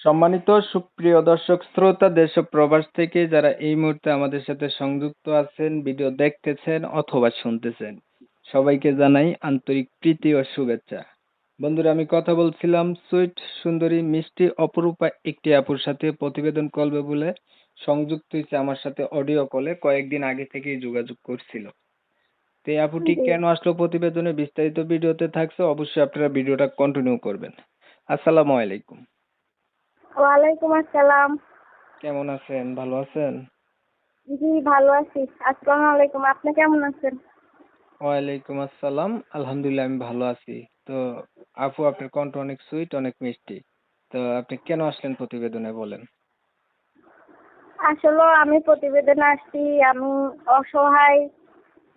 সম্মানিত সুপ্রিয় দর্শক শ্রোতা দেশ ও প্রবাস থেকে যারা এই মুহূর্তে আমাদের সাথে সংযুক্ত আছেন, ভিডিও দেখতেছেন অথবা শুনতেছেন, সবাইকে জানাই আন্তরিক প্রীতি ও শুভেচ্ছা। বন্ধুরা, আমি কথা বলছিলাম সুইট সুন্দরী মিষ্টি অপরূপা একটি আপুর সাথে প্রতিবেদন করবে বলে সংযুক্ত হয়েছে আমার সাথে অডিও কলে, কয়েকদিন আগে থেকেই যোগাযোগ করছিল। তো এই আপুটি জি। কেন আসলো প্রতিবেদনে বিস্তারিত ভিডিওতে থাকছে, অবশ্যই আপনারা ভিডিওটা কন্টিনিউ করবেন। আসসালামু আলাইকুম। ওয়ালাইকুম আসসালাম। কেমন আছেন? ভালো আছেন? জি, ভালো আছি। আসসালামু আলাইকুম। আপনি কেমন আছেন? ওয়ালাইকুম আসসালাম। আলহামদুলিল্লাহ আমি ভালো আছি। তো আপু, আপনার কণ্ঠ অনেক সুইট, অনেক মিষ্টি। তো আপনি কেন আসলেন প্রতিবেদনে বলেন? আসলে আমি প্রতিবেদনে আসছি। আমি অসহায়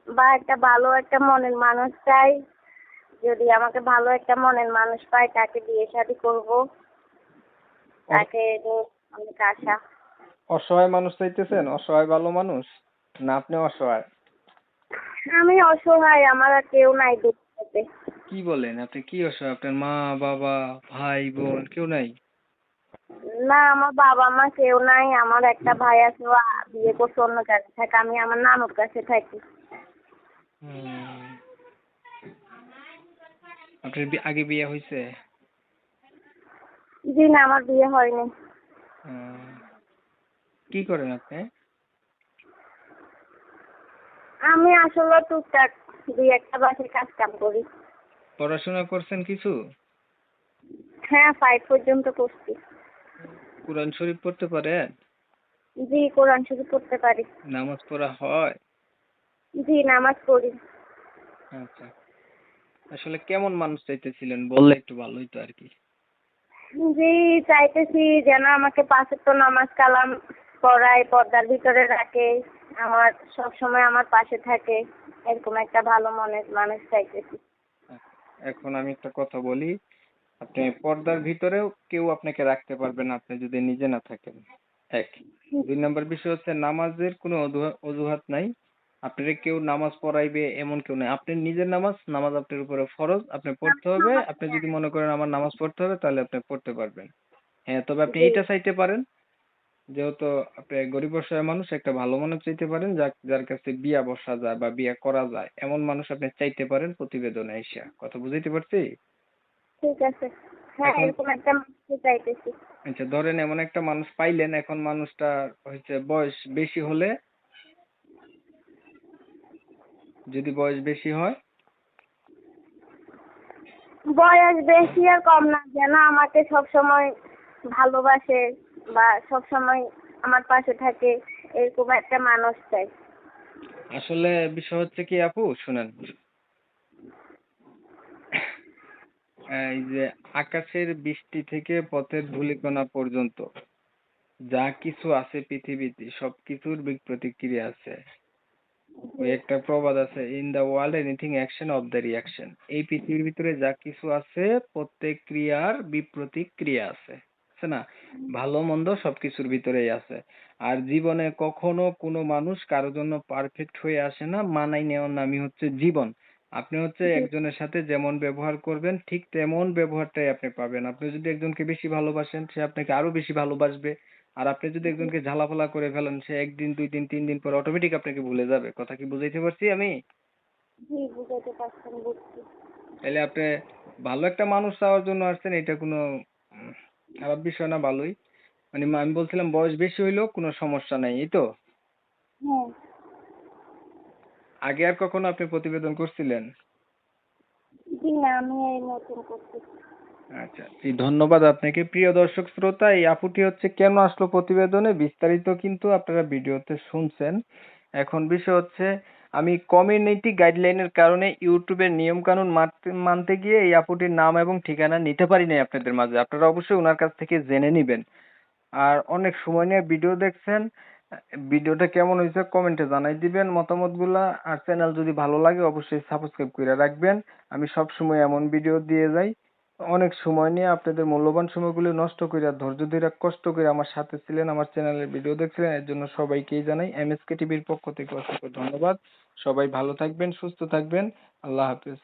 বা একটা ভালো একটা মনের মানুষ চাই। যদি আমাকে ভালো একটা মনের মানুষ পাই তাকে বিয়ে শাদী করব। অ- তাকে নিয়ে অনেক আশা। অসহায় মানুষ চাইতেছেন? অসহায় ভালো মানুষ? না আপনি অসহায়? আমি অসহায়, আমার আর কেউ নাই দুনিয়াতে। কি বলেন? আপনি কি অসহায়? আপনার মা, বাবা, ভাই, বোন কেউ নাই? না, আমার বাবা মা কেউ নাই। আমার একটা ভাই আছে, ও বিয়ে করছে অন্য জায়গায় থাকে। আমি আমার নানুর কাছে থাকি। হুম। আপনার আগে বিয়ে হয়েছে? জি না, আমার বিয়ে হয়নি। হুম। কি করেন আপনি? আমি আসলে টুকটাক দুই একটা বাসায় কাজ কাম করি। পড়াশোনা করছেন কিছু? হ্যাঁ, 5 পর্যন্ত করছি। কোরআন শরীফ পড়তে পারেন? জি, কোরআন শরীফ পড়তে পারি। নামাজ পড়া হয়? জি, নামাজ পড়ি। আচ্ছা। আসলে কেমন মানুষ চাইতেছিলেন বললে একটু ভালো হইতো আর কি। জি, চাইতেছি যেন আমাকে 5 ওয়াক্ত নামাজ কালাম পড়ায়, পর্দার ভিতরে রাখে, আমার সব সময় আমার পাশে থাকে, এরকম একটা ভালো মনের মানুষ চাইতেছি। এখন আমি একটা কথা বলি, আপনি পর্দার ভিতরেও কেউ আপনাকে রাখতে পারবে না আপনি যদি নিজে না থাকেন। এক। দুই নাম্বার বিষয় হচ্ছে নামাজের কোনো অজুহাত নাই। আপনার কেউ নামাজ পড়াইবে এমন কেউ নাই। আপনি নিজের নামাজ, নামাজ আপনার উপরে ফরজ, আপনি পড়তে হবে। আপনি যদি মনে করেন আমার নামাজ পড়তে হবে তাহলে আপনি পড়তে পারবেন। হ্যাঁ, তবে আপনি জি, এইটা চাইতে পারেন, যেহেতু আপনি গরিব অসহায় মানুষ, একটা ভালো মানুষ চাইতে পারেন, যার কাছে বিয়া বসা যায় বা বিয়া করা যায় এমন মানুষ আপনি চাইতে পারেন প্রতিবেদনে আইসা। কথা বুঝাইতে পারছি? ঠিক আছে। হ্যাঁ, এখন এরকম একটা মানুষকে চাইতেছি। আচ্ছা, ধরেন এমন একটা মানুষ পাইলেন, এখন মানুষটা হচ্ছে বয়স বেশি হলে, যদি বয়স বেশি হয়, বয়স বেশি আর কম না, যেন আমাকে সব সময় ভালোবাসে বা সব সময় আমার পাশে থাকে, এরকম একটা মানুষ চাই। আসলে বিষয় হচ্ছে কি আপু শুনেন, এই যে আকাশের বৃষ্টি থেকে পথের ধূলিকণা পর্যন্ত যা কিছু আছে পৃথিবীতে সবকিছুর প্রতিক্রিয়া আছে। ওই একটা প্রবাদ আছে, in the world anything action of the reaction. এই পৃথিবীর ভিতরে যা কিছু আছে প্রত্যেক ক্রিয়ার বিপ্রতিক্রিয়া আছে, আছে না? ভালো মন্দ সবকিছুর ভিতরেই আছে। আর জীবনে কখনো কোনো মানুষ কারো জন্য পারফেক্ট হয়ে আসে না, মানাই নেওয়ার নামই হচ্ছে জীবন। আপনি হচ্ছে জি, একজনের সাথে যেমন ব্যবহার করবেন ঠিক তেমন ব্যবহারটাই আপনি পাবেন। আপনি যদি একজনকে বেশি ভালোবাসেন সে আপনাকে আরো বেশি ভালোবাসবে। আর আপনি যদি একজনকে ঝালাপালা করে ফেলেন সে একদিন, দুই দিন, তিন দিন পর অটোমেটিক আপনাকে ভুলে যাবে। কথা কি বুঝাইতে পারছি আমি? জি, বুঝাতে পারছেন, বুঝছি। তাইলে আপনি ভালো একটা মানুষ চাওয়ার জন্য আসছেন, এটা কোনো উম, খারাপ বিষয় না, ভালোই। মানে আমি বলছিলাম বয়স বেশি হইলেও কোনো সমস্যা নাই, এই তো। হ্যাঁ। আগে আর কখনো আপনি প্রতিবেদন করছিলেন? জি না, আমি এই নতুন করছি। আচ্ছা, জি, ধন্যবাদ আপনাকে। প্রিয় দর্শক শ্রোতা, এই আপুটি হচ্ছে কেন আসলো প্রতিবেদনে বিস্তারিত কিন্তু আপনারা ভিডিওতে শুনছেন। এখন বিষয় হচ্ছে, আমি কমিউনিটি গাইডলাইনের কারণে ইউটিউবের নিয়ম কানুন মানতে গিয়ে এই আপুটির নাম এবং ঠিকানা নিতে পারি নাই আপনাদের মাঝে। আপনারা অবশ্যই ওনার কাছ থেকে জেনে নিবেন। আর অনেক সময় নিয়ে ভিডিও দেখছেন, ভিডিওটা কেমন হয়েছে কমেন্টে জানাই দিবেন মতামতগুলা। আর চ্যানেল যদি ভালো লাগে অবশ্যই সাবস্ক্রাইব করে রাখবেন। আমি সব সময় এমন ভিডিও দিয়ে যাই। অনেক সময় নিয়ে আপনাদের মূল্যবান সময়গুলো নষ্ট করে ধৈর্য ধরে কষ্ট করে আমার সাথে ছিলেন, আমার চ্যানেলের ভিডিও দেখছিলেন, এর জন্য সবাইকেই জানাই এমএসকে টিভির পক্ষ থেকে অসংখ্য ধন্যবাদ। সবাই ভালো থাকবেন, সুস্থ থাকবেন। আল্লাহ হাফেজ।